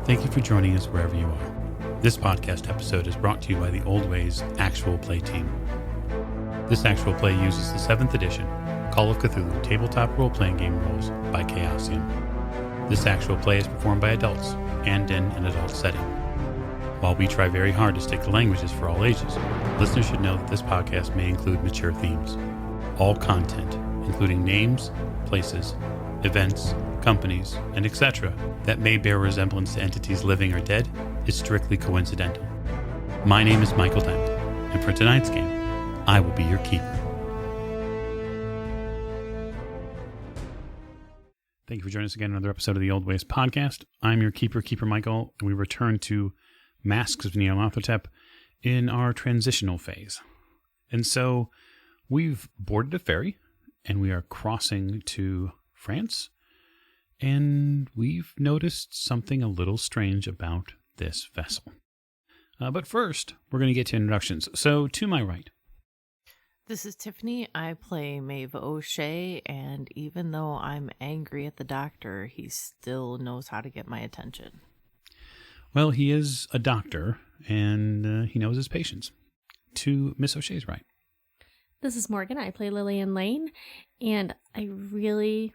Thank you for joining us wherever you are. This podcast episode is brought to you by the Old Ways Actual Play team. This actual play uses the 7th edition Call of Cthulhu tabletop role-playing game rules by Chaosium. This actual play is performed by adults and in an adult setting. While we try very hard to stick to languages for all ages, listeners should know that this podcast may include mature themes. All content, including names, places, events, companies, and etc., that may bear resemblance to entities living or dead, is strictly coincidental. My name is Michael Dent, and for tonight's game, I will be your keeper. Thank you for joining us again on another episode of the Old Ways podcast. I'm your keeper, Keeper Michael, and we return to Masks of Nyarlathotep in our transitional phase. And so we've boarded a ferry, and we are crossing to France, and we've noticed something a little strange about this vessel. But first, we're going to get to introductions. So, to my right. This is Tiffany. I play Maeve O'Shea, and even though I'm angry at the doctor, he still knows how to get my attention. Well, he is a doctor, and he knows his patients. To Miss O'Shea's right. This is Morgan. I play Lillian Lane, and I really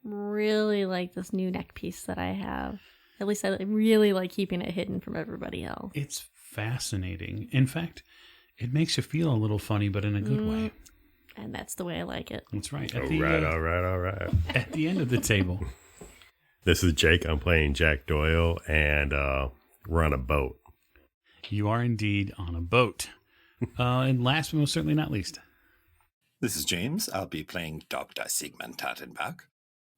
like this new neck piece that I have. At least I really like keeping it hidden from everybody else. It's fascinating. In fact, it makes you feel a little funny, but in a good way. And that's the way I like it. That's right. All right. At the end of the table. This is Jake. I'm playing Jack Doyle, and we're on a boat. You are indeed on a boat. And last but most certainly not least. This is James. I'll be playing Dr. Sigmund Tattenbach.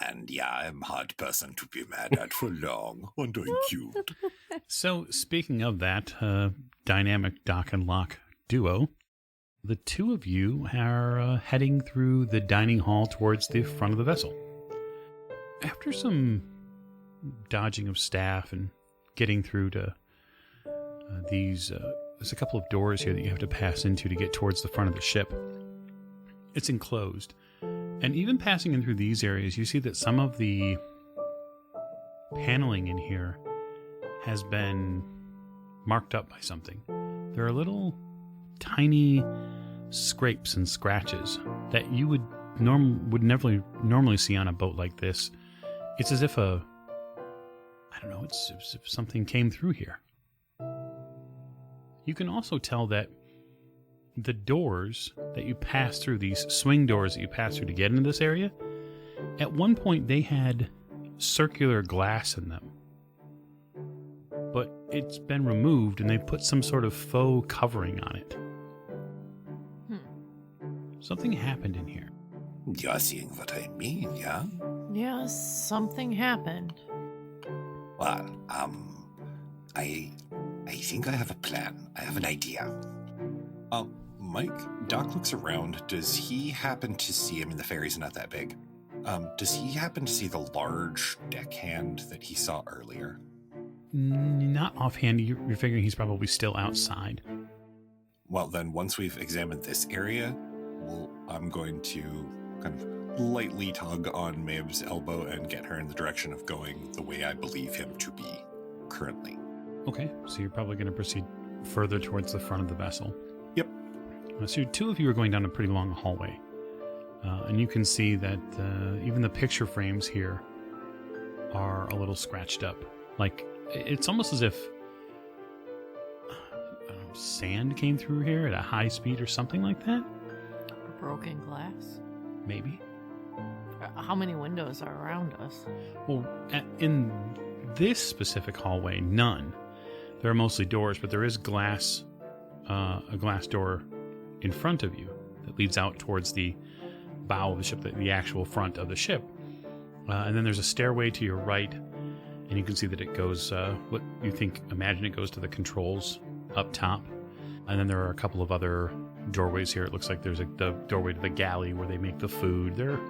And yeah, I'm a hard person to be mad at for long. And I'm cute. So, speaking of that dynamic dock and lock duo, the two of you are heading through the dining hall towards the front of the vessel. After some dodging of staff and getting through to there's a couple of doors here that you have to pass into to get towards the front of the ship. It's enclosed. And even passing in through these areas, you see that some of the paneling in here has been marked up by something. There are little tiny scrapes and scratches that you would never normally see on a boat like this. It's as if it's as if something came through here. You can also tell that the doors that you pass through, these swing doors that you pass through to get into this area, at one point they had circular glass in them. But it's been removed and they put some sort of faux covering on it. Something happened in here. You're seeing what I mean, yeah? Yeah, something happened. Well, I think I have a plan. I have an idea. Mike, Doc looks around. Does he happen to see, the ferry's not that big. Does he happen to see the large deckhand that he saw earlier? Not offhand. You're figuring he's probably still outside. Well, then once we've examined this area, I'm going to kind of lightly tug on Maeve's elbow and get her in the direction of going the way I believe him to be currently. Okay, so you're probably going to proceed further towards the front of the vessel. Yep. So two of you are going down a pretty long hallway. And you can see that even the picture frames here are a little scratched up. Like, it's almost as if sand came through here at a high speed or something like that. Broken glass? Maybe. How many windows are around us? Well, in this specific hallway, none. There are mostly doors, but there is a glass door in front of you that leads out towards the bow of the ship, the actual front of the ship. And then there's a stairway to your right, and you can see that it goes, imagine it goes to the controls up top. And then there are a couple of other doorways here. It looks like there's the doorway to the galley where they make the food. There are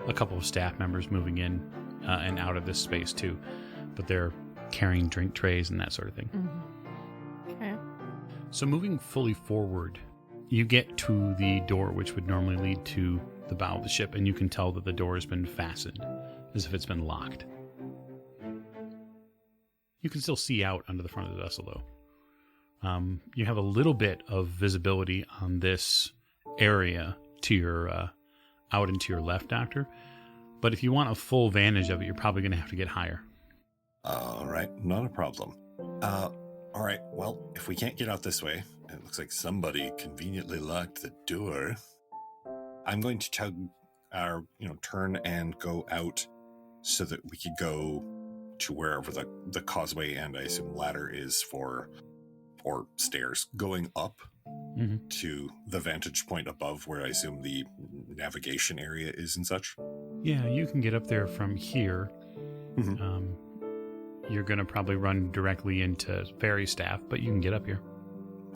a couple of staff members moving in and out of this space too, but they're carrying drink trays and that sort of thing. Mm-hmm. Okay. So moving fully forward, you get to the door which would normally lead to the bow of the ship, and you can tell that the door has been fastened, as if it's been locked. You can still see out under the front of the vessel, though. You have a little bit of visibility on this area to your out and to your left, Doctor. But if you want a full vantage of it, you're probably going to have to get higher. All right, not a problem. All right, well, if we can't get out this way, it looks like somebody conveniently locked the door. I'm going to turn and go out so that we could go to wherever the causeway and I assume ladder is or stairs going up to the vantage point above where I assume the navigation area is and such. Yeah, you can get up there from here. You're going to probably run directly into ferry staff, but you can get up here.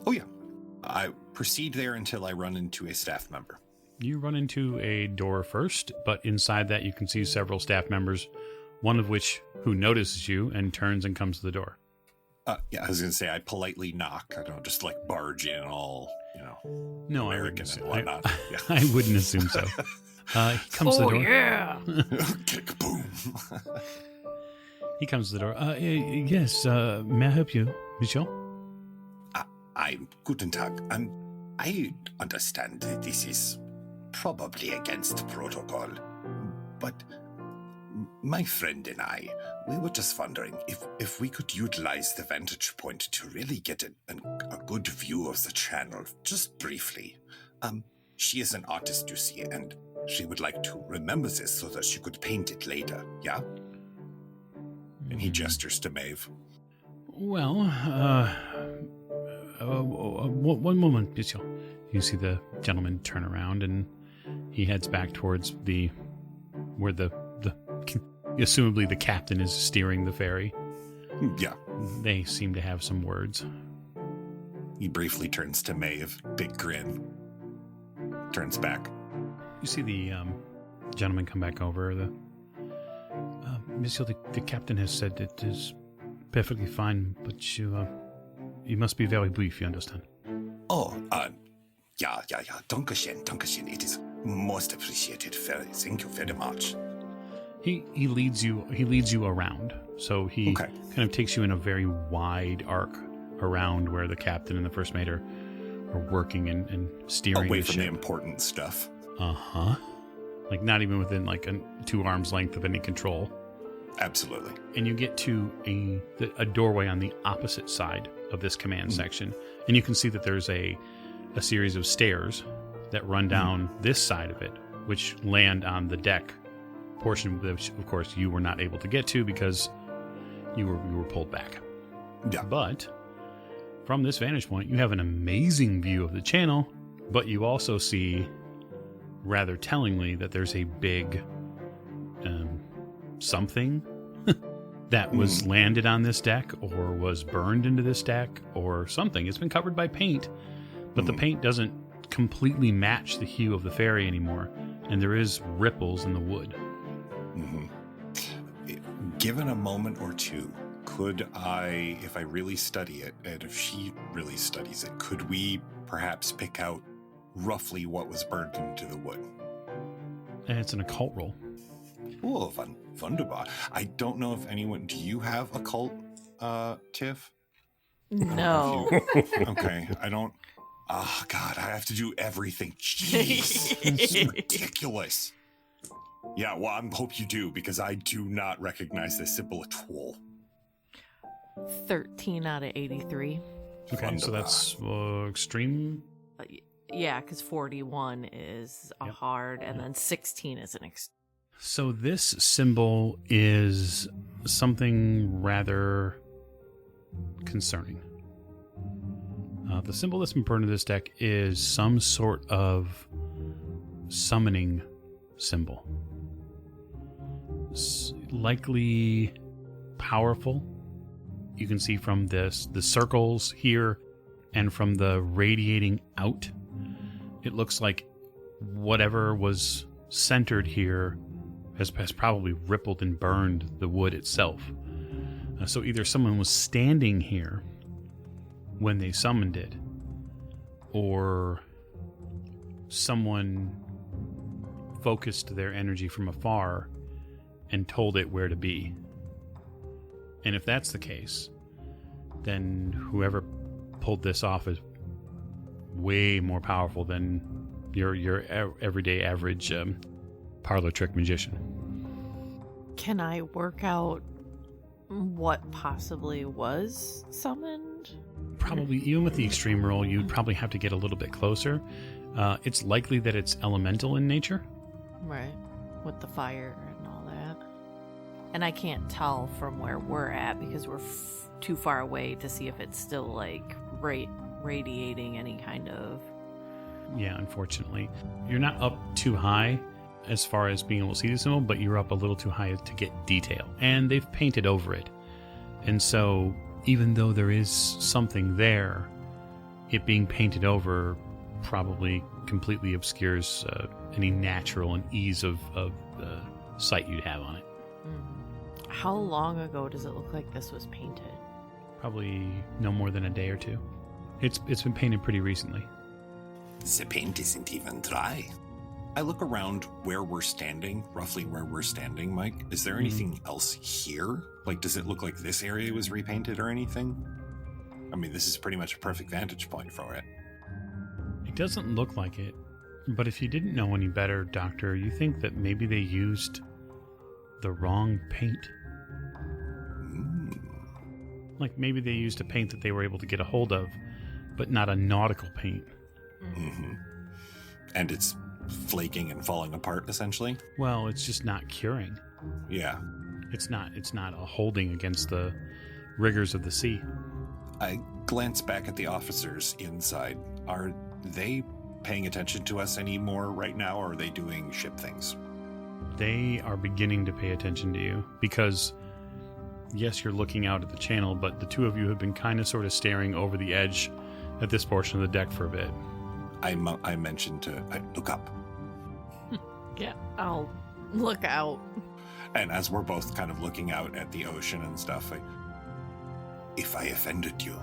Oh, yeah. I proceed there until I run into a staff member. You run into a door first, but inside that you can see several staff members, one of which who notices you and turns and comes to the door. Yeah, I was going to say, I politely knock. I don't just barge in all, no, American and whatnot. Yeah. I wouldn't assume so. He comes to the door. Yeah. Kick, boom. He comes to the door. Yes, may I help you, Michel? I'm Guten Tag. I understand that this is probably against protocol, but my friend and I, we were just wondering if we could utilize the vantage point to really get a good view of the channel, just briefly. She is an artist, you see, and she would like to remember this so that she could paint it later, yeah? And he gestures to Maeve. Well, one moment, Michel. You see the gentleman turn around, and he heads back towards where the assumably the captain is steering the ferry. Yeah. They seem to have some words. He briefly turns to Maeve, big grin, turns back. You see the gentleman come back over. Monsieur, the captain has said it is perfectly fine, but you must be very brief, you understand? Oh, yeah. Dankeschön. It is most appreciated. Thank you very much. He leads you around. So he kind of takes you in a very wide arc around where the captain and the first mate are working and steering away the from ship. The important stuff. Uh-huh. Like not even within a 2 arms length of any control. Absolutely. And you get to a doorway on the opposite side of this command section. And you can see that there's a series of stairs that run down this side of it, which land on the deck portion, which, of course, you were not able to get to because you were pulled back. Yeah. But from this vantage point, you have an amazing view of the channel, but you also see, rather tellingly, that there's a big something that was landed on this deck or was burned into this deck or something. It's been covered by paint, but the paint doesn't completely match the hue of the ferry anymore, and there is ripples in the wood. Given a moment or two, could I, if I really study it, and if she really studies it, could we perhaps pick out roughly what was burned into the wood? And it's an occult roll. Oh, wunderbar. I don't know if anyone... Do you have occult, Tiff? No. Okay, I don't... Oh, God, I have to do everything. Jeez, it's ridiculous. Yeah, well, I hope you do, because I do not recognize this symbol at all. 13 out of 83. Okay, Wunderbar. so that's extreme. Yeah, because 41 is a hard, and then 16 is an So this symbol is something rather concerning. The symbol that's been burned to this deck is some sort of summoning symbol. Likely powerful. You can see from the circles here and from the radiating out, it looks like whatever was centered here has probably rippled and burned the wood itself. So either someone was standing here when they summoned it, or someone focused their energy from afar and told it where to be. And if that's the case, then whoever pulled this off is way more powerful than your everyday average parlor trick magician. Can I work out what possibly was summoned? Probably, even with the extreme roll, you'd probably have to get a little bit closer. It's likely that it's elemental in nature. Right. With the fire and all that. And I can't tell from where we're at because we're too far away to see if it's still like radiating any kind of... Yeah, unfortunately. You're not up too high as far as being able to see the symbol, but you're up a little too high to get detail. And they've painted over it. And so, even though there is something there, it being painted over probably completely obscures any natural and ease of sight you'd have on it. How long ago does it look like this was painted? Probably no more than a day or two. It's been painted pretty recently. The paint isn't even dry. I look around where we're standing, roughly where we're standing, Mike. Is there anything else here? Like, does it look like this area was repainted or anything? I mean, this is pretty much a perfect vantage point for it. It doesn't look like it, but if you didn't know any better, Doctor, you think that maybe they used the wrong paint? Like maybe they used a paint that they were able to get a hold of, but not a nautical paint. Mm-hmm. And it's flaking and falling apart, essentially? Well, it's just not curing. Yeah. It's not a holding against the rigors of the sea. I glance back at the officers inside. Are they paying attention to us anymore right now, or are they doing ship things? They are beginning to pay attention to you because, yes, you're looking out at the channel, but the two of you have been kind of sort of staring over the edge at this portion of the deck for a bit. I mentioned to look up. Yeah, I'll look out. And as we're both kind of looking out at the ocean and stuff, if I offended you,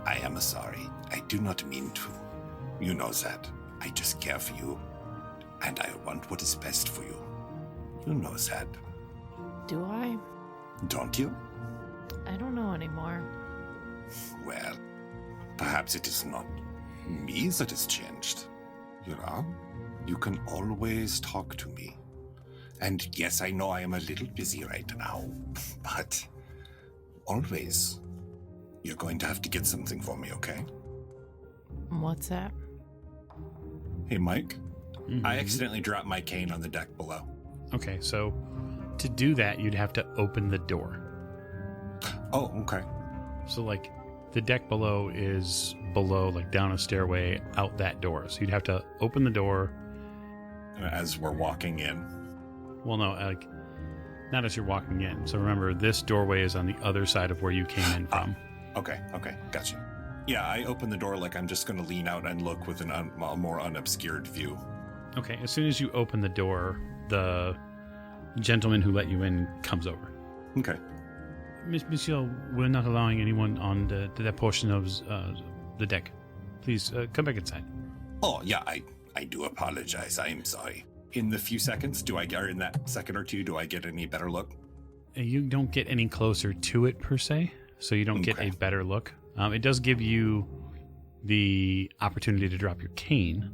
I am sorry. I do not mean to. You know that. I just care for you, and I want what is best for you. You know that. Do I? Don't you? I don't know anymore. Well, perhaps it is not me that has changed. You know? You can always talk to me. And yes, I know I am a little busy right now, but always, you're going to have to get something for me, okay? What's that? Hey, Mike. Mm-hmm. I accidentally dropped my cane on the deck below. Okay, so to do that, you'd have to open the door. Oh, okay. So, like, the deck below is below, like, down a stairway out that door. So you'd have to open the door. As we're walking in. Well, no, like, not as you're walking in. So remember, this doorway is on the other side of where you came in from. Okay, gotcha. Yeah, I open the door like I'm just going to lean out and look with a more unobscured view. Okay, as soon as you open the door, the gentleman who let you in comes over. Okay. Monsieur, we're not allowing anyone on that portion of the deck. Please, come back inside. Oh, yeah, I do apologize. I am sorry. In the few seconds, or in that second or two, do I get any better look? You don't get any closer to it, per se, so you don't get a better look. It does give you the opportunity to drop your cane.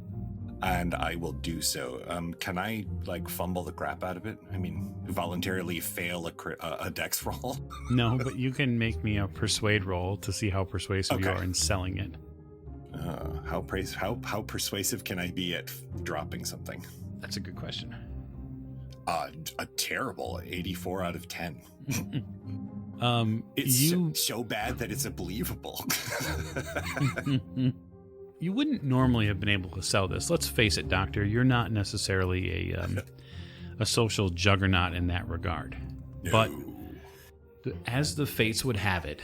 And I will do so. Can I, like, fumble the crap out of it? I mean, voluntarily fail a dex roll? No, but you can make me a persuade roll to see how persuasive you are in selling it. How persuasive can I be at dropping something? That's a good question. A terrible 84 out of 10. It's so bad that it's unbelievable. You wouldn't normally have been able to sell this. Let's face it, Doctor. You're not necessarily a social juggernaut in that regard. No. But as the fates would have it,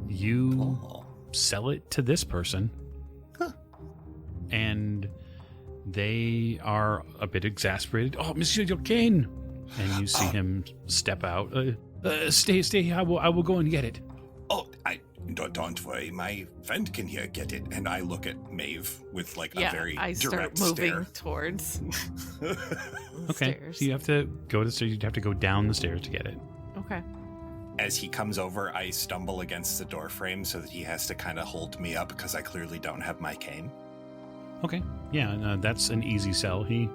you sell it to this person. Huh. And they are a bit exasperated. Oh, Monsieur Joaquin! And you see him step out. Stay. I will go and get it. Oh, don't worry. My friend can get it. And I look at Maeve with like a very I direct start moving stare. Towards okay. stairs. So you have to go to the stairs. You'd have to go down the stairs to get it. Okay. As he comes over, I stumble against the door frame so that he has to kind of hold me up because I clearly don't have my cane. Okay. Yeah, that's an easy sell. He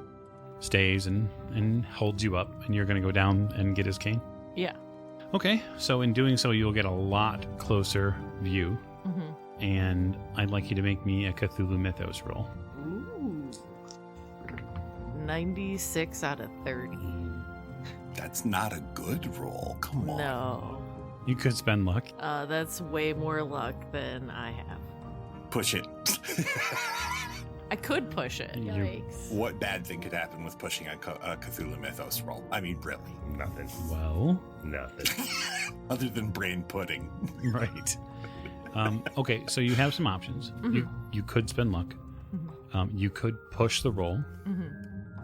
stays and holds you up, and you're going to go down and get his cane? Yeah. Okay, so in doing so, you'll get a lot closer view, and I'd like you to make me a Cthulhu Mythos roll. Ooh. 96 out of 30. That's not a good roll. Come on. No. You could spend luck. That's way more luck than I have. Push it. I could push it. Yikes. What bad thing could happen with pushing a Cthulhu Mythos roll? I mean, really. Nothing. Well, Nothing. Other than brain pudding. right. Okay, so you have some options. You could spend luck. You could push the roll.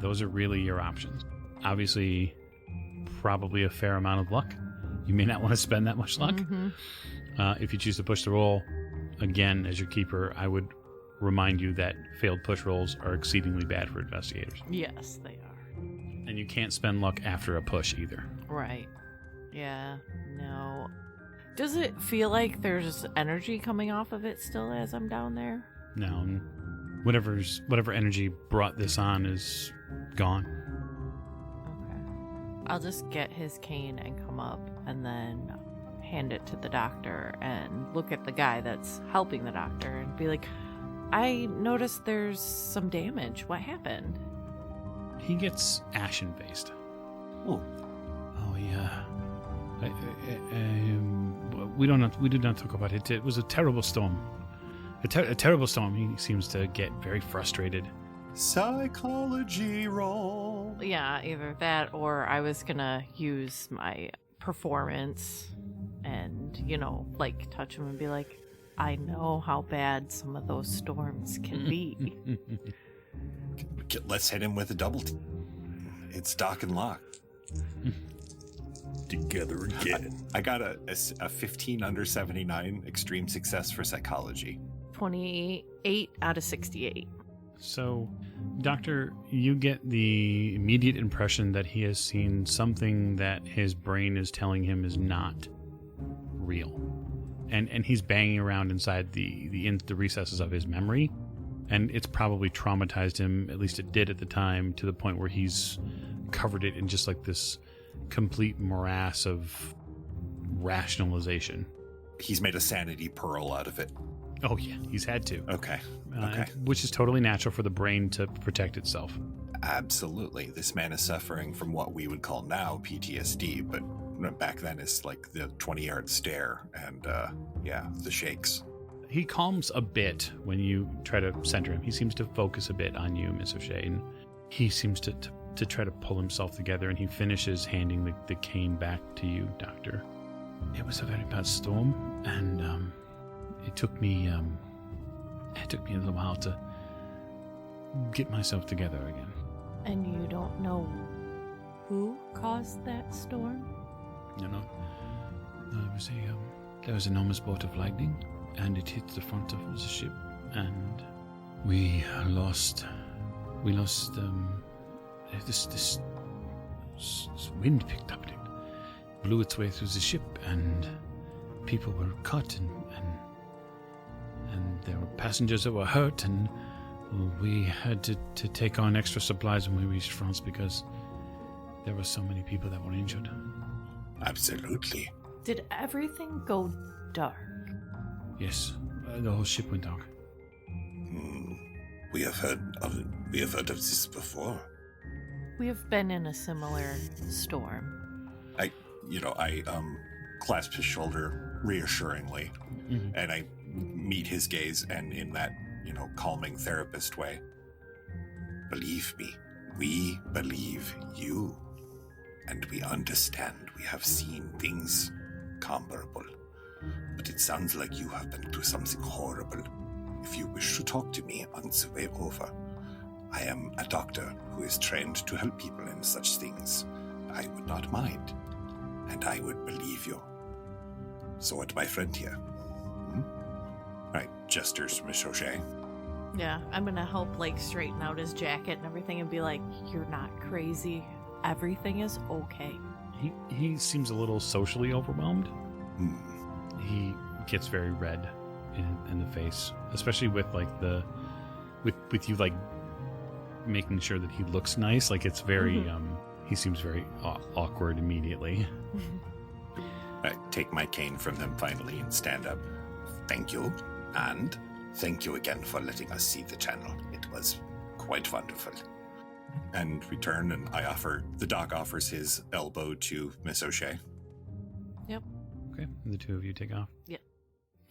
Those are really your options. Obviously, probably a fair amount of luck. You may not want to spend that much luck. If you choose to push the roll, again, as your keeper, I would remind you that failed push rolls are exceedingly bad for investigators. Yes, they are. And you can't spend luck after a push either. Right. Yeah. No. Does it feel like there's energy coming off of it still as I'm down there? No, whatever energy brought this on is gone. Okay. I'll just get his cane and come up and then hand it to the doctor and look at the guy that's helping the doctor and be like, I noticed there's some damage. What happened? He gets ashen-faced. Ooh. Oh, yeah. We do not talk about it. It was a terrible storm. A terrible storm. He seems to get very frustrated. Psychology roll. Yeah, either that or I was gonna use my performance and, like touch him and be like, I know how bad some of those storms can be. Let's hit him with a double. It's Doc and Lock. Together again. I got a 15 under 79 extreme success for psychology. 28 out of 68. So, Doctor, you get the immediate impression that he has seen something that his brain is telling him is not real. And he's banging around inside the recesses of his memory, and it's probably traumatized him, at least it did at the time, to the point where he's covered it in just like this complete morass of rationalization. He's made a sanity pearl out of it. Oh yeah, he's had to. Okay. Which is totally natural for the brain to protect itself. Absolutely. This man is suffering from what we would call now PTSD, but back then it's like the 20-yard stare and, the shakes. He calms a bit when you try to center him. He seems to focus a bit on you, Miss O'Shea, and he seems to try to pull himself together, and he finishes handing the cane back to you, Doctor. It was a very bad storm, and it took me a little while to get myself together again. And you don't know who caused that storm? No. There was an enormous bolt of lightning, and it hit the front of the ship, and we lost. This wind picked up and it blew its way through the ship, and people were cut, and there were passengers that were hurt, and we had to take on extra supplies when we reached France because there were so many people that were injured. Absolutely. Did everything go dark? Yes, the whole ship went dark. We have heard of this before. We have been in a similar storm. I clasp his shoulder reassuringly, and I meet his gaze, and in that, calming therapist way, believe me, we believe you, and we understand. We have seen things comparable, but it sounds like you have been through something horrible. If you wish to talk to me on the way over, I am a doctor who is trained to help people in such things. I would not mind, and I would believe you. So would my friend here. Right, gestures, Miss O'Shea. Yeah, I'm gonna help straighten out his jacket and everything and be like, you're not crazy. Everything is okay. He seems a little socially overwhelmed. He gets very red in the face, especially with like with you like making sure that he looks nice. Like it's very he seems very awkward immediately. I take my cane from him finally and stand up. Thank you, and thank you again for letting us see the channel. It was quite wonderful. And we turn, and the doc offers his elbow to Miss O'Shea. Yep. Okay, the two of you take off. Yep.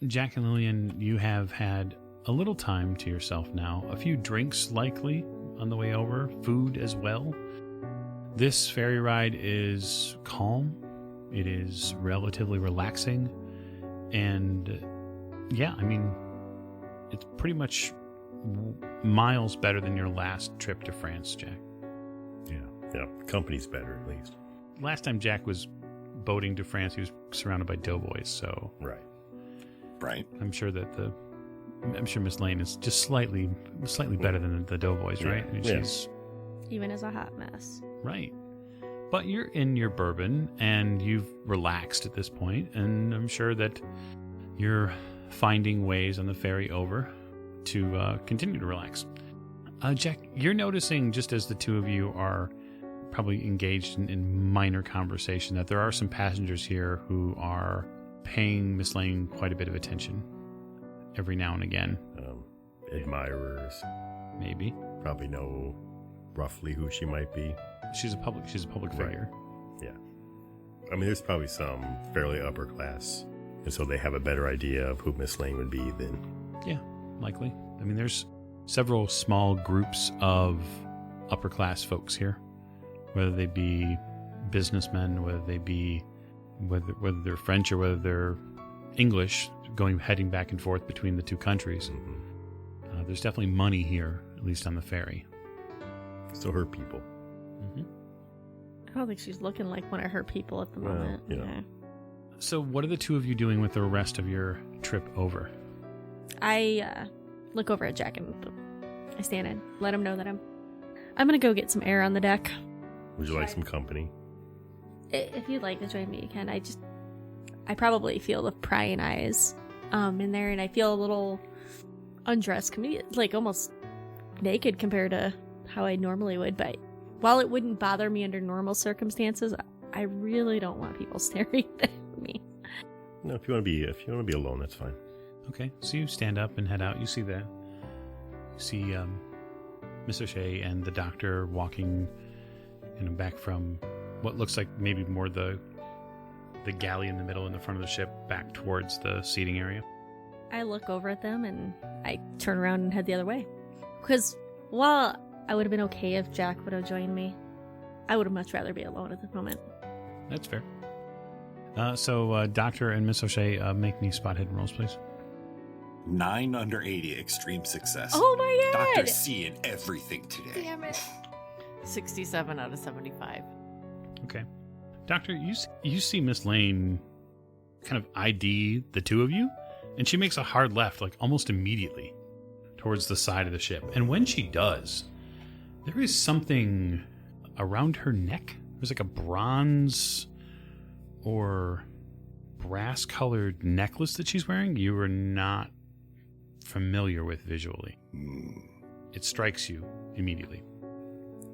Jack and Lillian, you have had a little time to yourself now. A few drinks likely on the way over, food as well. This ferry ride is calm. It is relatively relaxing. And yeah, I mean, it's pretty much miles better than your last trip to France, Jack. Yeah, company's better at least. Last time Jack was boating to France, he was surrounded by doughboys, so Right. I'm sure Miss Lane is just slightly better than the doughboys, right? I mean, she's Even as a hot mess. right. But you're in your bourbon and you've relaxed at this point, and I'm sure that you're finding ways on the ferry over to continue to relax. Jack, you're noticing, just as the two of you are probably engaged in minor conversation, that there are some passengers here who are paying Miss Lane quite a bit of attention every now and again. Admirers. Maybe. Probably know roughly who she might be. She's a public figure. Yeah. I mean, there's probably some fairly upper class, and so they have a better idea of who Miss Lane would be than... Yeah, likely. I mean, there's several small groups of upper class folks here, whether they be businessmen, whether they're French or whether they're English, heading back and forth between the two countries. There's definitely money here, at least on the ferry. So her people. I don't think she's looking like one of her people at the moment. you know. So what are the two of you doing with the rest of your trip over? I look over at Jack and I stand in, let him know that I'm gonna go get some air on the deck. Would you like some company? If you'd like to join me, you can. I probably feel the prying eyes in there, and I feel a little undressed, like almost naked compared to how I normally would. But while it wouldn't bother me under normal circumstances, I really don't want people staring at me. No, if you want to be alone, that's fine. Okay, so you stand up and head out. You see Miss O'Shea and the doctor walking, back from what looks like maybe more the galley in the middle in the front of the ship back towards the seating area. I look over at them and I turn around and head the other way. Because while I would have been okay if Jack would have joined me, I would have much rather be alone at the moment. That's fair. So Doctor and Miss O'Shea, make me spot hidden rolls, please. 9 under 80, extreme success. Oh my god! Dr. C in everything today. Damn it. 67 out of 75. Okay. Doctor, you see Miss Lane kind of ID the two of you, and she makes a hard left, like almost immediately, towards the side of the ship. And when she does, there is something around her neck. There's like a bronze or brass-colored necklace that she's wearing you are not familiar with visually. It strikes you immediately.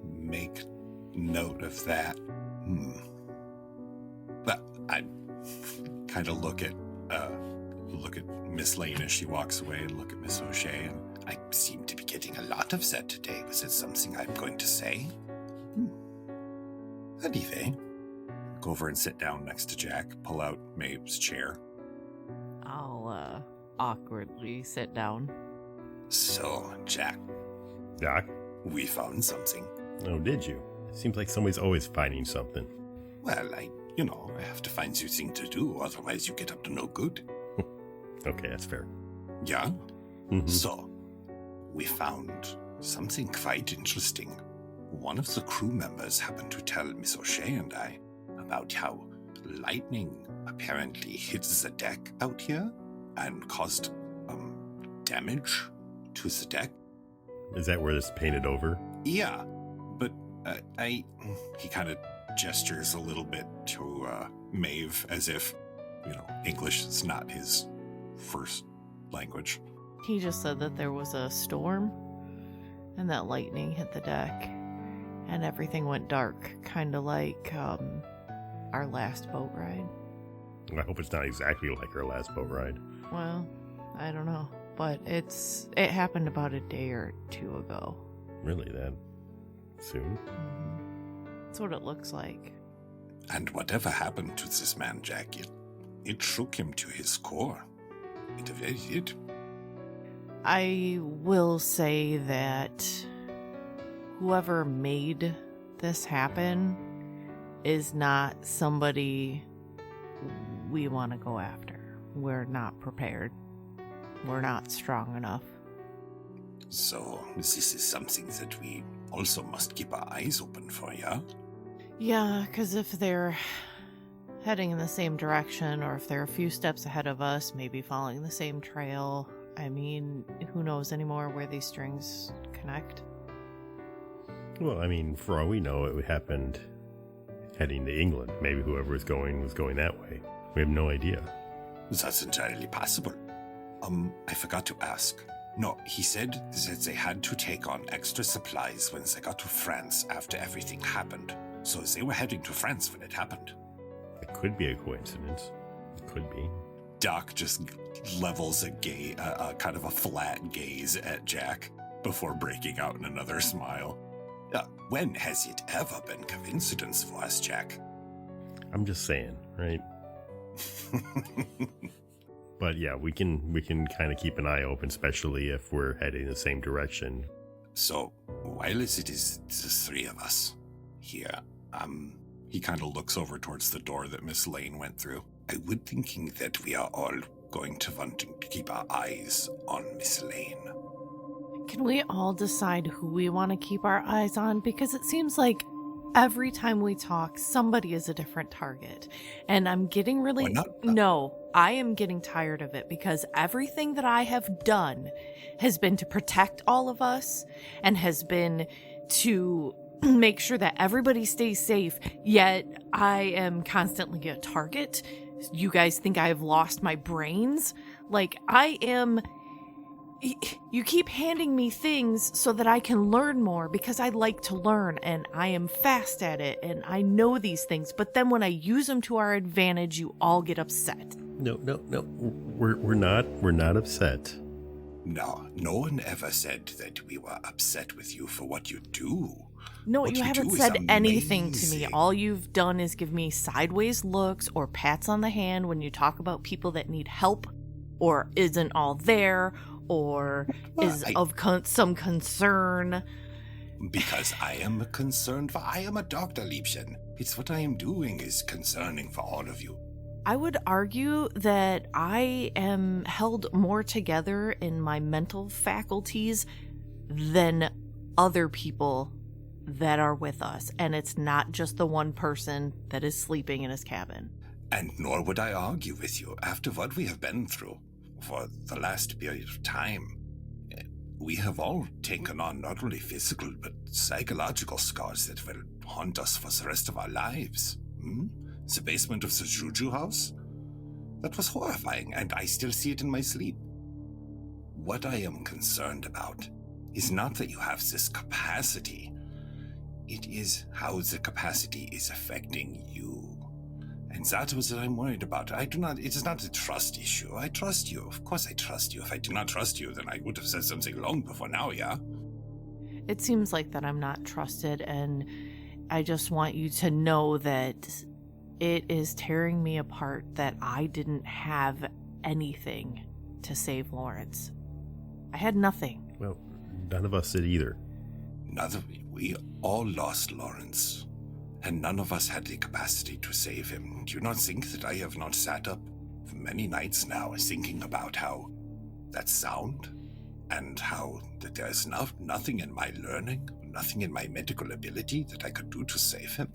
Make note of that. But I kind of look at Miss Lane as she walks away, and look at Miss O'Shea, and I seem to be getting a lot upset today. Was it something I'm going to say? Anyway, go over and sit down next to Jack. Pull out Maeve's chair. I'll awkwardly sit down. So, Jack, Doc? we found something. Oh, did you? It seems like somebody's always finding something. Well, I have to find you thing to do, otherwise you get up to no good. Okay, that's fair. Yeah? Mhm. So, we found something quite interesting. One of the crew members happened to tell Miss O'Shea and I about how lightning apparently hit the deck out here and caused damage to the deck. Is that where it's painted over? Yeah, but he kind of gestures a little bit to Maeve as if, English is not his first language. He just said that there was a storm and that lightning hit the deck and everything went dark, kind of like our last boat ride. I hope it's not exactly like our last boat ride. Well, I don't know, but it happened about a day or two ago. Really, that soon? That's what it looks like. And whatever happened to this man, Jack, it shook him to his core. It did. I will say that whoever made this happen is not somebody we want to go after. We're not prepared. We're not strong enough. So, this is something that we also must keep our eyes open for, yeah? Yeah, because if they're heading in the same direction, or if they're a few steps ahead of us, maybe following the same trail, I mean, who knows anymore where these strings connect? Well, I mean, for all we know, it happened heading to England. Maybe whoever was going that way. We have no idea. That's entirely possible. I forgot to ask. No, he said that they had to take on extra supplies when they got to France after everything happened. So they were heading to France when it happened. It could be a coincidence. It could be. Doc just levels a kind of a flat gaze at Jack before breaking out in another smile. When has it ever been coincidence for us, Jack? I'm just saying, right? But yeah, we can kind of keep an eye open, especially if we're heading the same direction. So, while it is the three of us here, he kind of looks over towards the door that Miss Lane went through. I would thinking that we are all going to want to keep our eyes on Miss Lane. Can we all decide who we want to keep our eyes on? Because it seems like every time we talk, somebody is a different target. And I'm getting really... No, I am getting tired of it because everything that I have done has been to protect all of us and has been to make sure that everybody stays safe, yet I am constantly a target. You guys think I have lost my brains? Like, I am... You keep handing me things so that I can learn more because I like to learn and I am fast at it and I know these things. But then when I use them to our advantage, you all get upset. No. We're not upset. No one ever said that we were upset with you for what you do. No, What you you haven't do is said anything to me. amazing. All you've done is give me sideways looks or pats on the hand when you talk about people that need help or isn't all there or is of some concern. Because I am concerned for... I am a doctor, Liebchen. It's what I am doing is concerning for all of you. I would argue that I am held more together in my mental faculties than other people that are with us. And it's not just the one person that is sleeping in his cabin. And nor would I argue with you after what we have been through for the last period of time. We have all taken on not only physical but psychological scars that will haunt us for the rest of our lives. The basement of the Juju house? That was horrifying, and I still see it in my sleep. What I am concerned about is not that you have this capacity. It is how the capacity is affecting you. And that was what I'm worried about. It is not a trust issue. I trust you. Of course I trust you. If I did not trust you, then I would have said something long before now, yeah? It seems like that I'm not trusted, and I just want you to know that it is tearing me apart that I didn't have anything to save Lawrence. I had nothing. Well, none of us did either. We all lost Lawrence. And none of us had the capacity to save him. Do you not think that I have not sat up for many nights now thinking about how that sound and how that there is nothing in my learning, nothing in my medical ability that I could do to save him?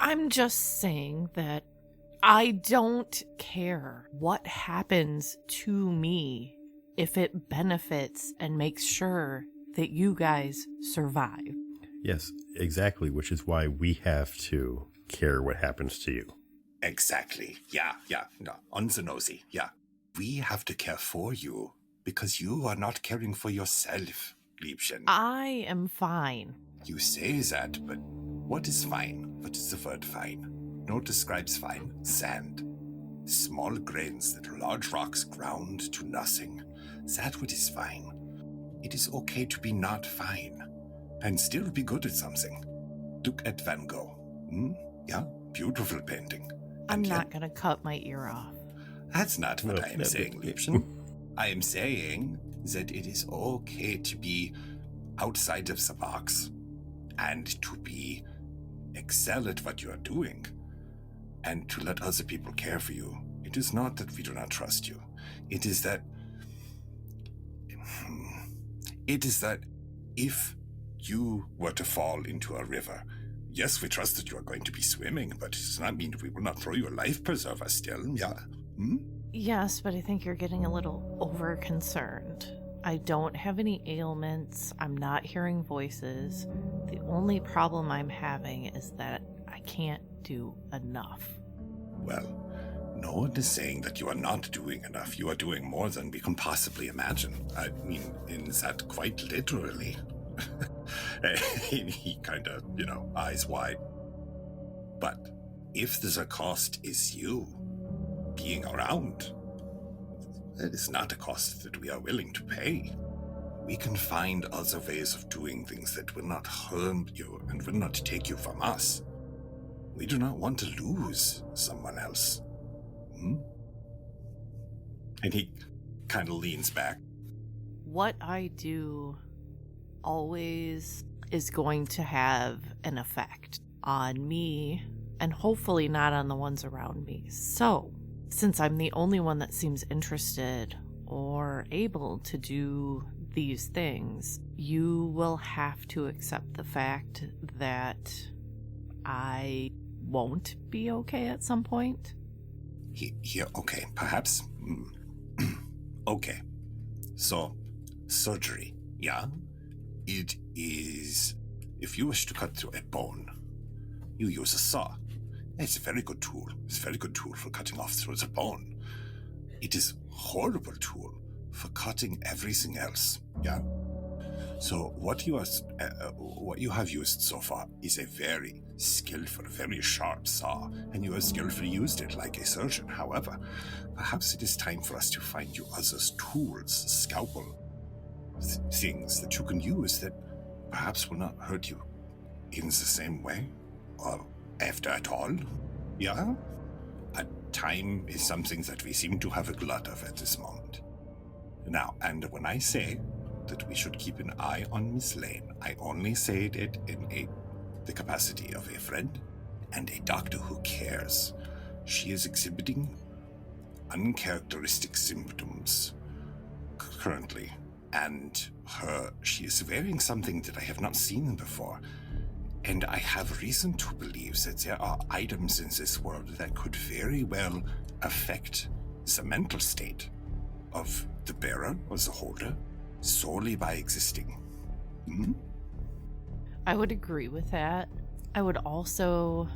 I'm just saying that I don't care what happens to me if it benefits and makes sure that you guys survive. Yes, exactly, which is why we have to care what happens to you. Exactly. Yeah. No, on the nosy. Yeah. We have to care for you because you are not caring for yourself, Liebchen. I am fine. You say that, but what is fine? What is the word fine? No describes fine. Sand. Small grains that are large rocks ground to nothing. That what is fine. It is okay to be not fine and still be good at something. Look at Van Gogh. Yeah, beautiful painting. I'm And not yet- going to cut my ear off. That's not what No, I am no, saying, but- Liebchen. I am saying that it is okay to be outside of the box and to be excel at what you are doing and to let other people care for you. It is not that we do not trust you. It is that if you were to fall into a river, yes, we trust that you are going to be swimming, but it does not mean we will not throw you a life preserver still. Yeah. Yes, but I think you're getting a little over concerned. I don't have any ailments. I'm not hearing voices. The only problem I'm having is that I can't do enough. Well, no one is saying that you are not doing enough. You are doing more than we can possibly imagine. I mean, in that quite literally. He kind of, eyes wide. But if the cost is you being around, that is not a cost that we are willing to pay. We can find other ways of doing things that will not harm you and will not take you from us. We do not want to lose someone else. And he kind of leans back. What I do always is going to have an effect on me and hopefully not on the ones around me. So, since I'm the only one that seems interested or able to do these things, you will have to accept the fact that I won't be okay at some point. Here, okay, perhaps. Okay. So, surgery, yeah? It is, if you wish to cut through a bone, you use a saw. It's a very good tool. It's a very good tool for cutting off through the bone. It is a horrible tool for cutting everything else, yeah? So what you have used so far is a very skillful, very sharp saw, and you have skillfully used it like a surgeon. However, perhaps it is time for us to find you others tools, scalpel, things that you can use that perhaps will not hurt you in the same way, or after at all. Yeah? Time is something that we seem to have a glut of at this moment. Now, and when I say that we should keep an eye on Miss Lane, I only say it in the capacity of a friend and a doctor who cares. She is exhibiting uncharacteristic symptoms currently, and she is wearing something that I have not seen before. And I have reason to believe that there are items in this world that could very well affect the mental state of the bearer or the holder solely by existing. I would agree with that. I would also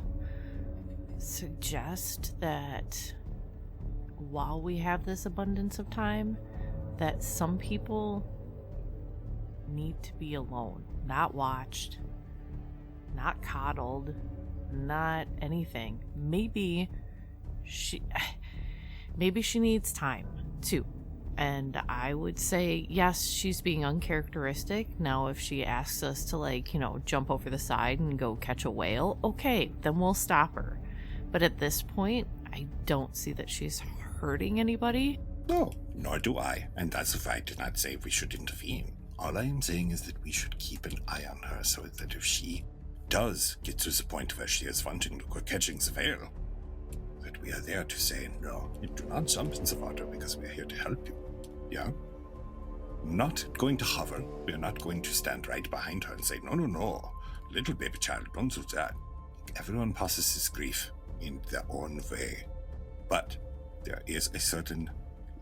suggest that while we have this abundance of time, that some people need to be alone, not watched, not coddled, not anything. Maybe she needs time too. And I would say, yes, she's being uncharacteristic. Now, if she asks us to jump over the side and go catch a whale, okay, then we'll stop her. But at this point, I don't see that she's hurting anybody. No, nor do I. And that's if I did not say we should intervene. All I am saying is that we should keep an eye on her so that if she does get to the point where she is wanting to go catching the whale, that we are there to say, no, you do not jump in the water because we are here to help you. Yeah? Not going to hover. We are not going to stand right behind her and say, no, little baby child, don't do that. Everyone passes his grief in their own way. But there is a certain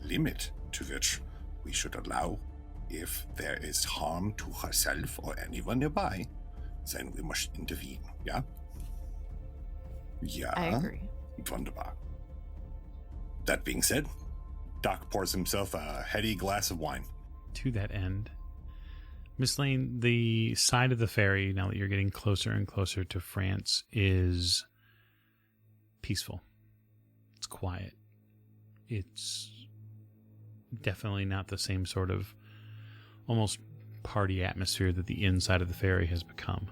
limit to which we should allow if there is harm to herself or anyone nearby. then we must intervene, yeah? Yeah. I agree. Wunderbar. That being said, Doc pours himself a heady glass of wine. To that end, Miss Lane, the side of the ferry, now that you're getting closer and closer to France, is peaceful. It's quiet. It's definitely not the same sort of almost party atmosphere that the inside of the ferry has become.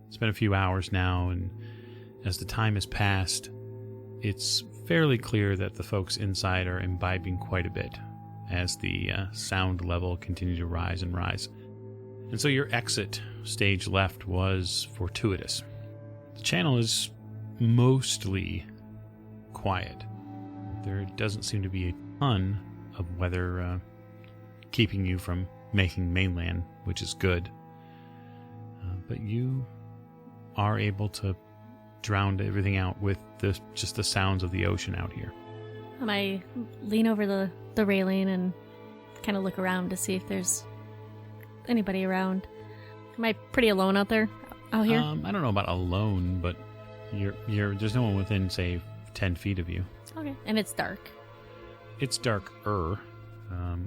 It's been a few hours now, and as the time has passed, it's fairly clear that the folks inside are imbibing quite a bit as the sound level continues to rise and rise. And so your exit stage left was fortuitous. The channel is mostly quiet. There doesn't seem to be a ton of weather keeping you from making mainland, which is good. But you are able to drown everything out with just the sounds of the ocean out here. And I lean over the railing and kind of look around to see if there's anybody around. Am I pretty alone out there? Out here? I don't know about alone, but there's no one within, say, 10 feet of you. Okay. And it's dark. It's darker.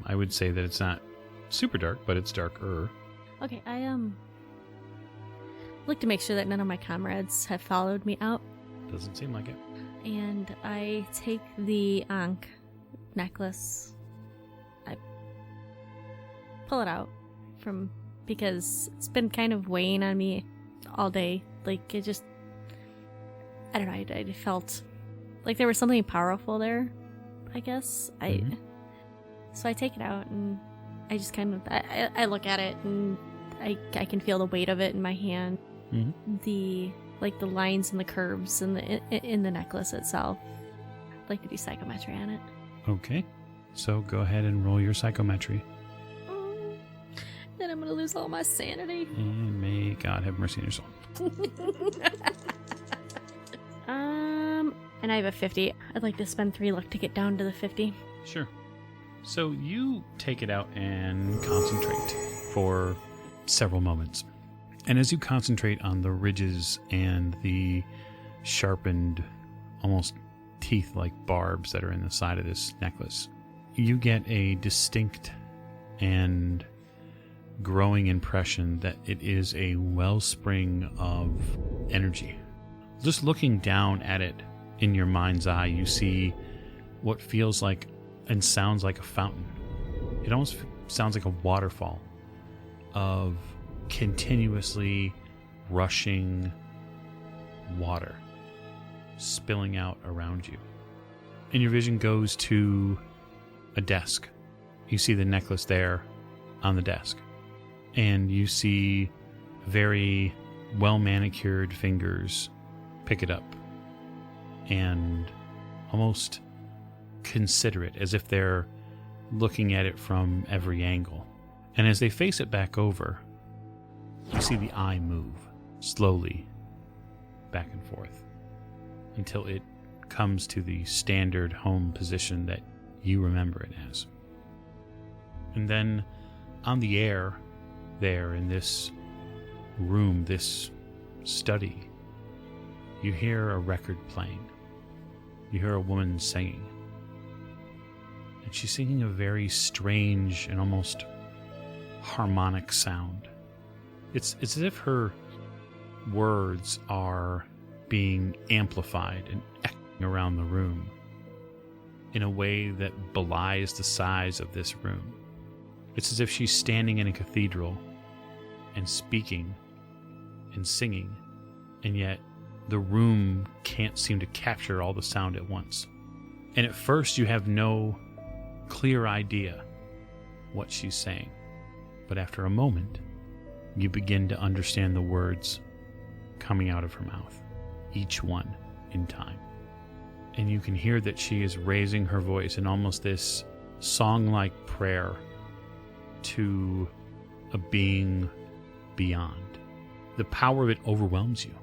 I would say that it's not super dark, but it's darker. Okay, I look to make sure that none of my comrades have followed me out. Doesn't seem like it. And I take the Ankh necklace. I pull it out because it's been kind of weighing on me all day. Like, it just, I don't know, I felt like there was something powerful there, I guess. So I take it out and I just kind of, I look at it and I can feel the weight of it in my hand. Mm-hmm. The lines and the curves in the necklace itself. I'd like to do psychometry on it. Okay. So go ahead and roll your psychometry. Then I'm going to lose all my sanity. And may God have mercy on your soul. And I have a 50. I'd like to spend 3 luck to get down to the 50. Sure. So you take it out and concentrate for several moments. And as you concentrate on the ridges and the sharpened, almost teeth-like barbs that are in the side of this necklace, you get a distinct and growing impression that it is a wellspring of energy. Just looking down at it in your mind's eye, you see what feels like and sounds like a fountain. It almost sounds like a waterfall of continuously rushing water spilling out around you. And your vision goes to a desk. You see the necklace there on the desk. And you see very well-manicured fingers pick it up and almost consider it as if they're looking at it from every angle. And as they face it back over, you see the eye move slowly back and forth until it comes to the standard home position that you remember it as. And then on the air there in this room, this study, you hear a record playing. You hear a woman singing. And she's singing a very strange and almost harmonic sound. It's as if her words are being amplified and echoing around the room in a way that belies the size of this room. It's as if she's standing in a cathedral and speaking and singing, and yet the room can't seem to capture all the sound at once. And at first you have no clear idea what she's saying. But after a moment, you begin to understand the words coming out of her mouth, each one in time. And you can hear that she is raising her voice in almost this song-like prayer to a being beyond. The power of it overwhelms you,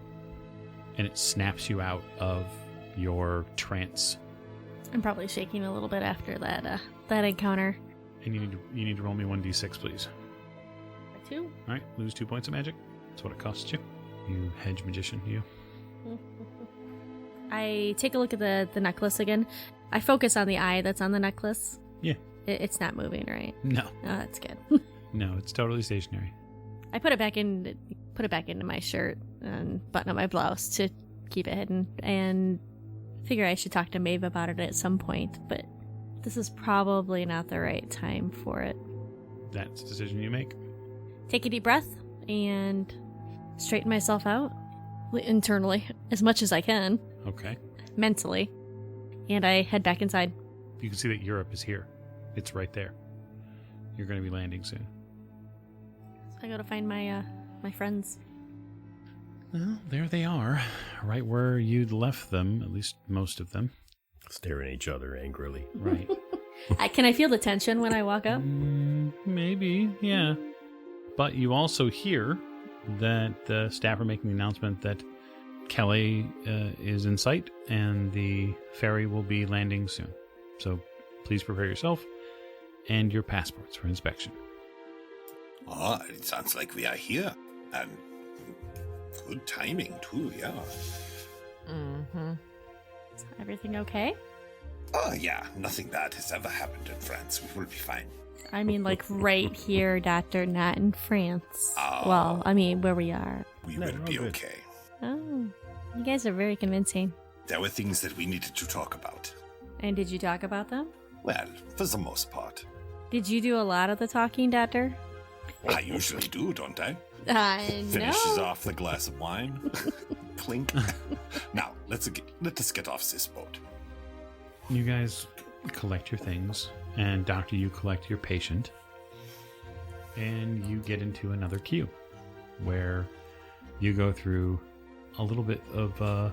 and it snaps you out of your trance. I'm probably shaking a little bit after that encounter. And you need to roll me 1d6, please. 2. All right, lose 2 points of magic. That's what it costs you. You hedge magician, you. I take a look at the necklace again. I focus on the eye that's on the necklace. Yeah. It's not moving, right? No. Oh, that's good. No, it's totally stationary. I put it back into my shirt and button up my blouse to keep it hidden, and figure I should talk to Maeve about it at some point, but this is probably not the right time for it. That's a decision you make. Take a deep breath and straighten myself out internally as much as I can, Okay. mentally, and I head back inside. You can see that Europe is here. It's right there. You're going to be landing soon. So I go to find my friends. Well, there they are, right where you'd left them, at least most of them. Staring at each other angrily. Right. Can I feel the tension when I walk up? Maybe, yeah. But you also hear that the staff are making the announcement that Calais is in sight and the ferry will be landing soon. So please prepare yourself and your passports for inspection. Ah, it sounds like we are here. And good timing, too, yeah. Mm-hmm. Is everything okay? Oh, yeah, nothing bad has ever happened in France. We will be fine. I mean, like right here, Doctor, not in France. Oh. Well, I mean, where we are. We No, will we're be good. okay. Oh, you guys are very convincing. There were things that we needed to talk about. And did you talk about them? Well, for the most part. Did you do a lot of the talking, Doctor? I usually do, don't I? I Finishes know. off the glass of wine. Clink. Now, let us get off this boat. You guys collect your things, and Doctor, you collect your patient, and you get into another queue where you go through a little bit of,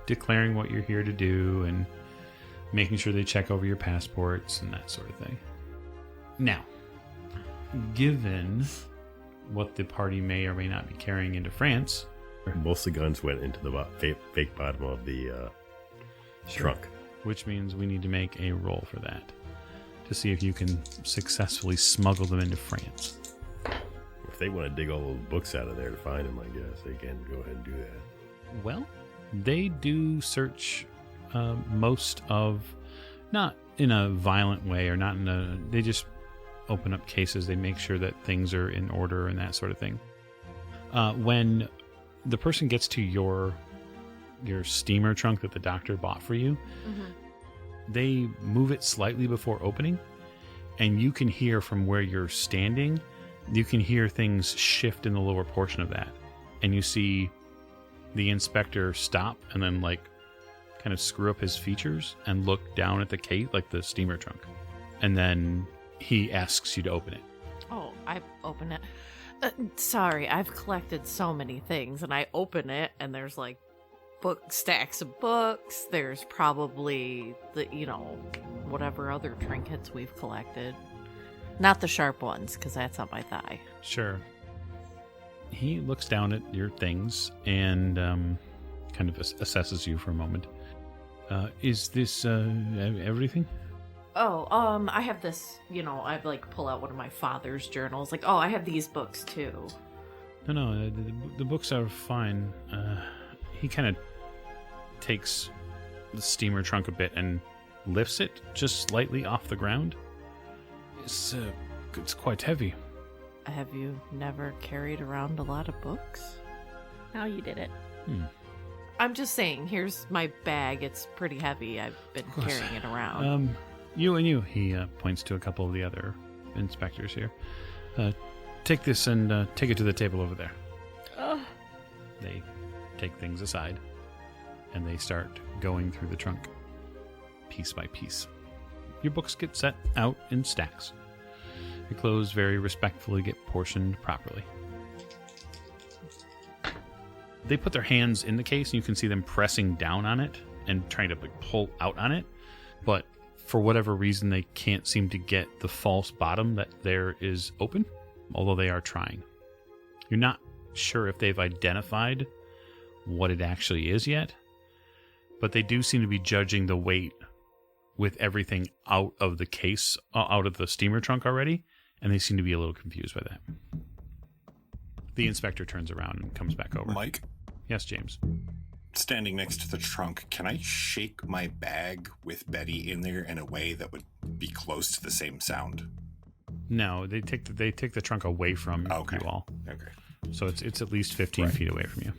declaring what you're here to do and making sure they check over your passports and that sort of thing. Now, given what the party may or may not be carrying into France, Most of the guns went into the fake bottom of the trunk. which means we need to make a roll for that to see if you can successfully smuggle them into France. If they want to dig all those books out of there to find them, I guess they can go ahead and do that. Well, they do search most of, not in a violent way or not in a, they just open up cases. They make sure that things are in order and that sort of thing. When the person gets to your steamer trunk that the doctor bought for you, they move it slightly before opening, and you can hear from where you're standing, you can hear things shift in the lower portion of that. And you see the inspector stop and then kind of screw up his features and look down at the case, like the steamer trunk. And then he asks you to open it. Oh, I open it. Sorry, I've collected so many things, and I open it, and there's stacks of books. There's probably the whatever other trinkets we've collected. Not the sharp ones, because that's on my thigh. Sure. He looks down at your things and kind of assesses you for a moment. Is this everything? Oh, I have this, I pull out one of my father's journals. I have these books too. No, the books are fine. He kind of takes the steamer trunk a bit and lifts it just slightly off the ground. It's quite heavy. Have you never carried around a lot of books? Now you did it. I'm just saying, here's my bag. It's pretty heavy. I've been carrying it around. You and you. He points to a couple of the other inspectors here. Take this and take it to the table over there. Oh. They take things aside, and they start going through the trunk, piece by piece. Your books get set out in stacks. Your clothes very respectfully get portioned properly. They put their hands in the case, and you can see them pressing down on it and trying to pull out on it, but for whatever reason, they can't seem to get the false bottom that there is open, although they are trying. You're not sure if they've identified what it actually is yet, but they do seem to be judging the weight with everything out of the case, out of the steamer trunk already, and they seem to be a little confused by that. The inspector turns around and comes back over. Mike, Yes, James. standing next to the trunk, can I shake my bag with Betty in there in a way that would be close to the same sound? No, they take the trunk away from Okay. you all. Okay. So it's at least 15 feet away from you.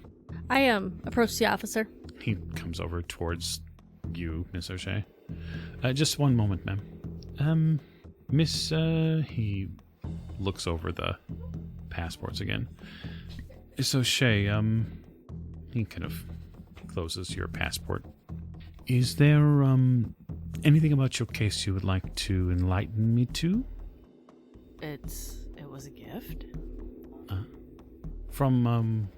I approach the officer. He comes over towards you, Miss O'Shea. Just one moment, ma'am. Miss, he looks over the passports again. Miss O'Shea, he kind of closes your passport. Is there, anything about your case you would like to enlighten me to? It was a gift. From,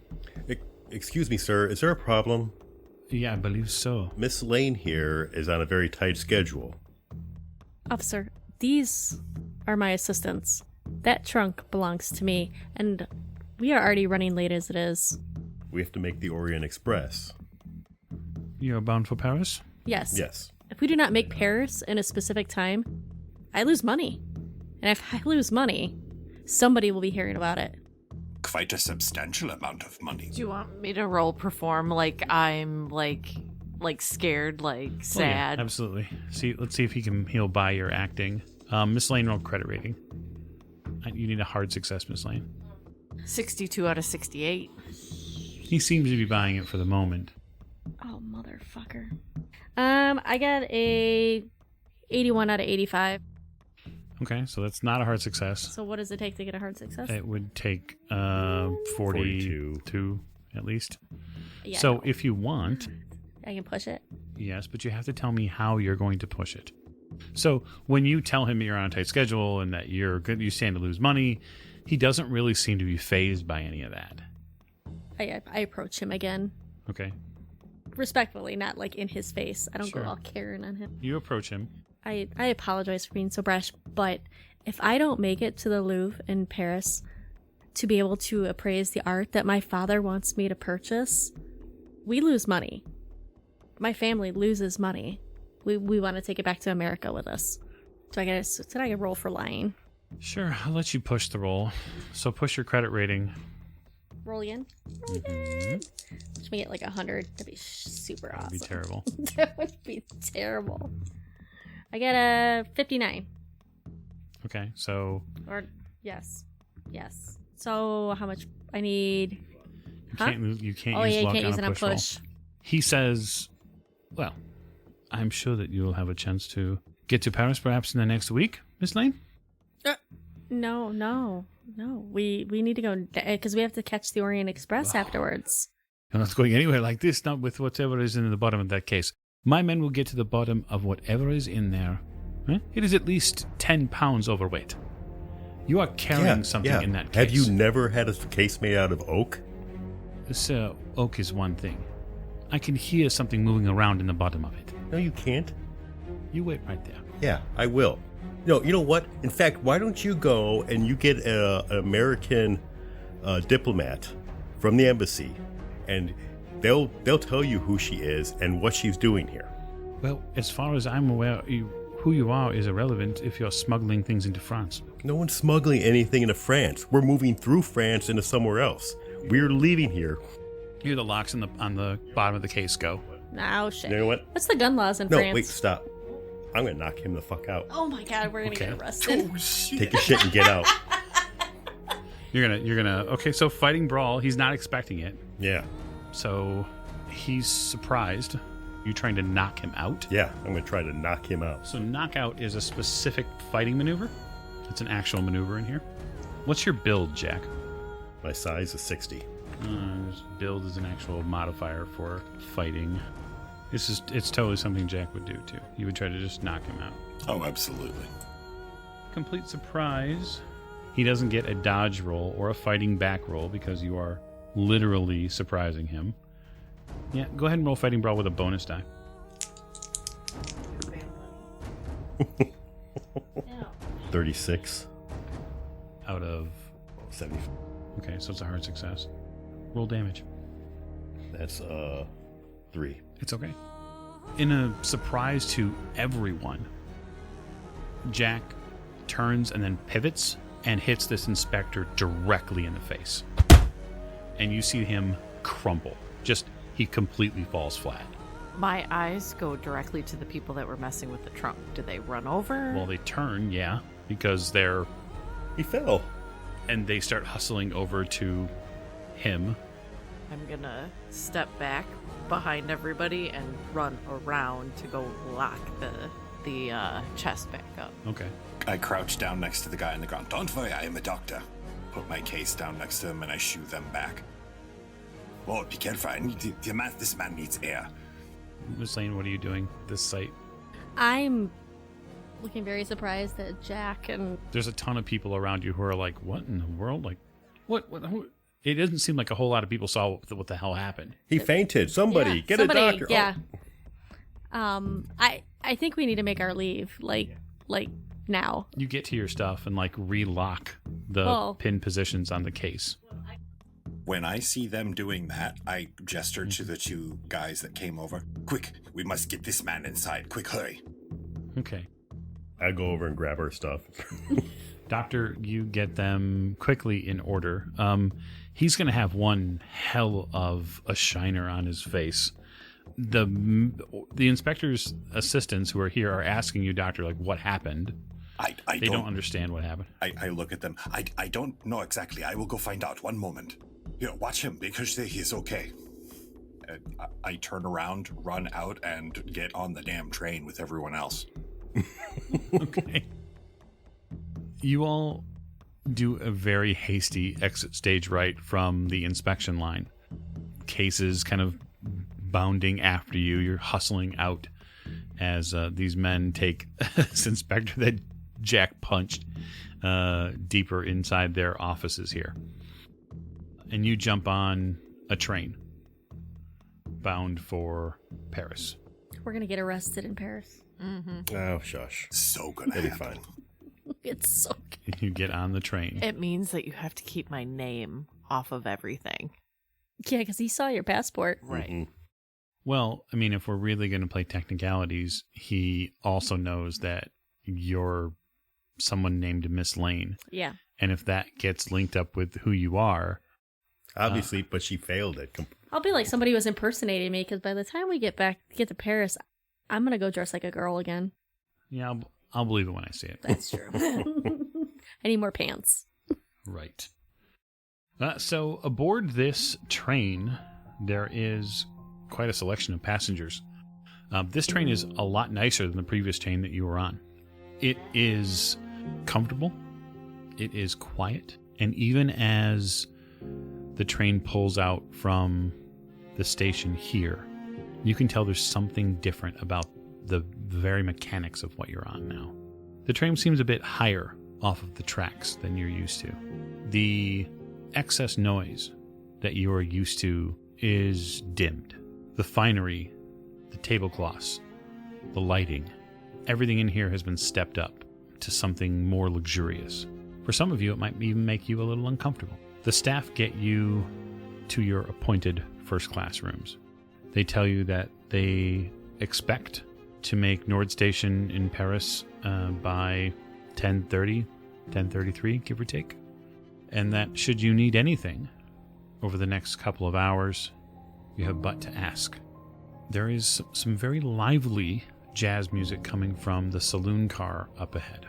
Excuse me, sir. Is there a problem? yeah, I believe so. Miss Lane here is on a very tight schedule. Officer, these are my assistants. That trunk belongs to me, and we are already running late as it is. We have to make the Orient Express. You're bound for Paris? Yes. Yes. If we do not make Paris in a specific time, I lose money. And if I lose money, somebody will be hearing about it. Quite a substantial amount of money. Do you want me to roll perform like I'm like scared, like sad? Oh, yeah, absolutely. Let's see if he'll buy your acting. Miss Lane, roll credit rating. You need a hard success, Miss Lane. 62 out of 68. He seems to be buying it for the moment. Oh, motherfucker. I got a 81 out of 85. Okay, so that's not a hard success. So what does it take to get a hard success? It would take 42 at least. Yeah, So no. if you want, I can push it. yes, but you have to tell me how you're going to push it. So when you tell him you're on a tight schedule and that you stand to lose money, he doesn't really seem to be fazed by any of that. I approach him again. Okay, Respectfully, not like in his face. I don't Sure. go all Karen on him. you approach him. I apologize for being so brash, but if I don't make it to the Louvre in Paris to be able to appraise the art that my father wants me to purchase, we lose money. My family loses money. We want to take it back to America with us. So did I roll for lying? Sure, I'll let you push the roll. So push your credit rating. Roll again? Mhm. Should we get like 100? That'd be super awesome. That'd be terrible. That would be terrible. I got a 59. Okay, so Or, yes. So, how much I need? you Huh? can't use Oh, yeah, you luck can't on use it a on push roll. push. He says, well, I'm sure that you'll have a chance to get to Paris perhaps in the next week, Miss Lane? No. We need to go because we have to catch the Orient Express afterwards. You're not going anywhere like this, not with whatever is in the bottom of that case. My men will get to the bottom of whatever is in there. Huh? It is at least 10 pounds overweight. You are carrying something in that case. Have you never had a case made out of oak? Sir, oak is one thing. I can hear something moving around in the bottom of it. No, you can't. You wait right there. Yeah, I will. No, you know what? In fact, why don't you go and you get an American diplomat from the embassy, and they'll tell you who she is and what she's doing here. Well, as far as I'm aware, who you are is irrelevant if you're smuggling things into France. No one's smuggling anything into France. We're moving through France into somewhere else. We're leaving here. Here the locks on the bottom of the case go. Oh, shit. You know what? What's the gun laws in No, France? wait, stop. I'm gonna knock him the fuck out. Oh my god, we're gonna Okay. get arrested. Oh, shit. Take your shit and get out. You're gonna okay, so fighting brawl, he's not expecting it. Yeah, So he's surprised. You trying to knock him out? yeah. I'm gonna try to knock him out. So knockout is a specific fighting maneuver. It's an actual maneuver in here. What's your build, Jack? My size is 60. Build is an actual modifier for fighting. It's totally something Jack would do too. He would try to just knock him out. Oh, absolutely. Complete surprise. He doesn't get a dodge roll or a fighting back roll because you are literally surprising him. Yeah, go ahead and roll fighting brawl with a bonus die. Ew. 36. Out of 70. okay, so it's a hard success. Roll damage. That's 3. It's okay. In a surprise to everyone, Jack turns and then pivots and hits this inspector directly in the face. and you see him crumple. He completely falls flat. My eyes go directly to the people that were messing with the trunk. Do they run over? Well, they turn, yeah, because He fell. and they start hustling over to him. I'm gonna step back behind everybody and run around to go lock the chest back up. Okay. I crouch down next to the guy on the ground. Don't worry, I am a doctor. Put my case down next to him and I shoo them back. Oh, be careful. This man needs air. Miss Lane, what are you doing this site? I'm looking very surprised at Jack and There's a ton of people around you who are like, what in the world? Like, what? Who? It doesn't seem like a whole lot of people saw what the hell happened. He fainted. Somebody, get somebody, a doctor. Yeah. Oh. I think we need to make our leave, like now. You get to your stuff and like relock the pin positions on the case. When I see them doing that, I gesture to the two guys that came over. Quick, we must get this man inside. Quick, hurry. Okay. I go over and grab her stuff. Doctor, you get them quickly in order. He's going to have one hell of a shiner on his face. The inspector's assistants who are here are asking you, Doctor, like, what happened? They don't understand what happened. I look at them. I don't know exactly. I will go find out. One moment. Here, watch him. Because he is okay. I turn around, run out, and get on the damn train with everyone else. Okay. You all do a very hasty exit stage right from the inspection line. Cases kind of bounding after you. You're hustling out as these men take this inspector that Jack punched deeper inside their offices here. And you jump on a train bound for Paris. We're gonna get arrested in Paris. Mm-hmm. Oh, shush. So gonna It'll be happen. fine. It's so good. You get on the train. It means that you have to keep my name off of everything. Yeah, because he saw your passport. Right. Mm-mm. Well, I mean, if we're really going to play technicalities, he also knows that you're someone named Miss Lane. Yeah. And if that gets linked up with who you are, Obviously, but she failed it. I'll be like somebody was impersonating me because by the time we get to Paris, I'm gonna go dress like a girl again. yeah, I'll believe it when I see it. That's true. I need more pants. Right. So aboard this train, there is quite a selection of passengers. This train is a lot nicer than the previous train that you were on. It is comfortable. It is quiet. And even as the train pulls out from the station here, you can tell there's something different about the very mechanics of what you're on now. The train seems a bit higher off of the tracks than you're used to. The excess noise that you are used to is dimmed. The finery, the tablecloths, the lighting, everything in here has been stepped up to something more luxurious. For some of you, it might even make you a little uncomfortable. The staff get you to your appointed first-class rooms. They tell you that they expect to make Nord Station in Paris by 10:30, 10:33, give or take. And that should you need anything over the next couple of hours, you have but to ask. There is some very lively jazz music coming from the saloon car up ahead.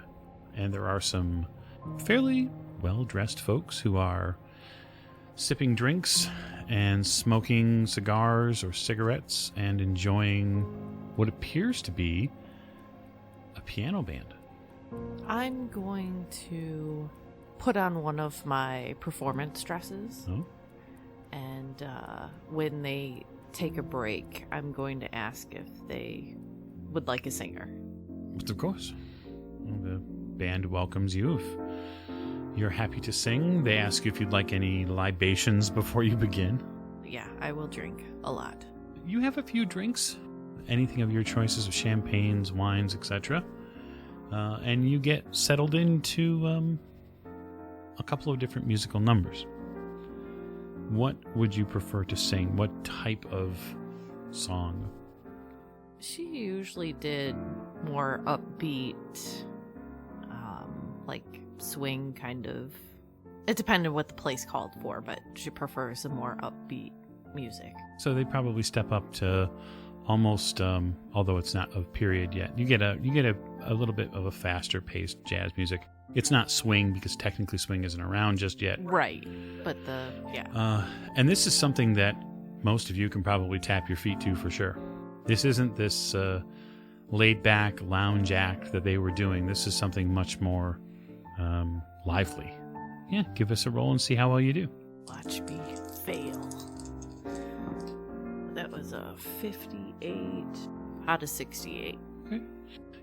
And there are some fairly well-dressed folks who are sipping drinks and smoking cigars or cigarettes and enjoying what appears to be a piano band. I'm going to put on one of my performance dresses. Oh? And when they take a break, I'm going to ask if they would like a singer. Of course. The band welcomes you. If you're happy to sing, they ask you if you'd like any libations before you begin. Yeah, I will drink a lot. You have a few drinks, anything of your choices of champagnes, wines, etc. And you get settled into a couple of different musical numbers. What would you prefer to sing? What type of song? She usually did more upbeat, like swing kind of It depended what the place called for, but she prefers some more upbeat music. So they probably step up to almost, although it's not of period yet. You get a little bit of a faster paced jazz music. It's not swing because technically swing isn't around just yet. Right, but and this is something that most of you can probably tap your feet to for sure. This isn't this laid back lounge act that they were doing. This is something much more lively. Yeah, give us a roll and see how well you do. Watch me fail. That was a 58 out of 68. Okay.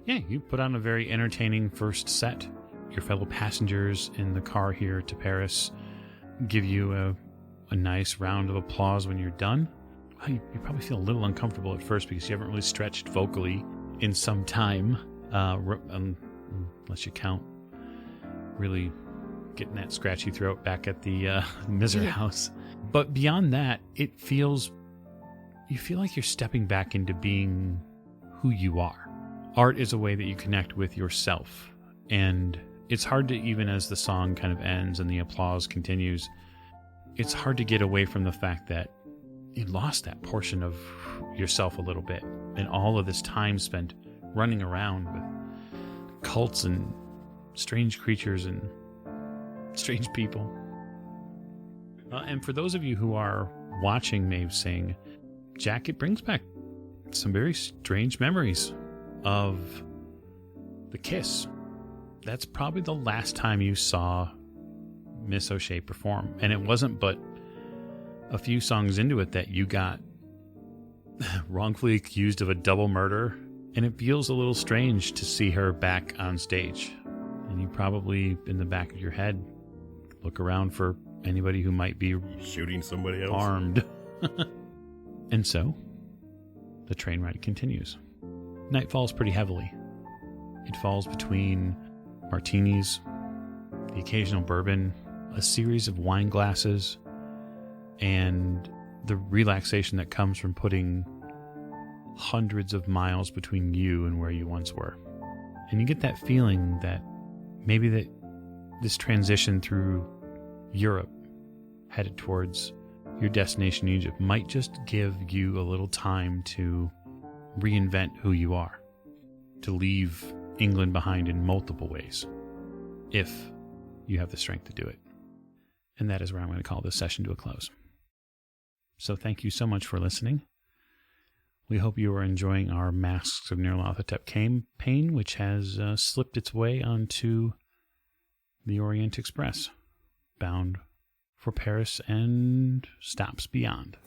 Yeah, you put on a very entertaining first set. Your fellow passengers in the car here to Paris give you a nice round of applause when you're done. You probably feel a little uncomfortable at first because you haven't really stretched vocally in some time, unless you count really getting that scratchy throat back at the Miser house. But beyond that, you feel like you're stepping back into being who you are. Art is a way that you connect with yourself, and it's hard to, even as the song kind of ends and the applause continues, it's hard to get away from the fact that you lost that portion of yourself a little bit. And all of this time spent running around with cults and strange creatures and strange people. And for those of you who are watching Maeve sing, Jack, it brings back some very strange memories of the kiss. That's probably the last time you saw Miss O'Shea perform. And it wasn't but a few songs into it that you got wrongfully accused of a double murder. And it feels a little strange to see her back on stage. And you probably, in the back of your head, look around for anybody who might be shooting somebody else armed. And so, the train ride continues. Night falls pretty heavily. It falls between martinis, the occasional bourbon, a series of wine glasses, and the relaxation that comes from putting hundreds of miles between you and where you once were. And you get that feeling that maybe that this transition through Europe, headed towards your destination, Egypt, might just give you a little time to reinvent who you are, to leave England behind in multiple ways, if you have the strength to do it. And that is where I'm going to call this session to a close. So thank you so much for listening. We hope you are enjoying our Masks of Nyarlathotep campaign, which has slipped its way onto the Orient Express, bound for Paris and stops beyond.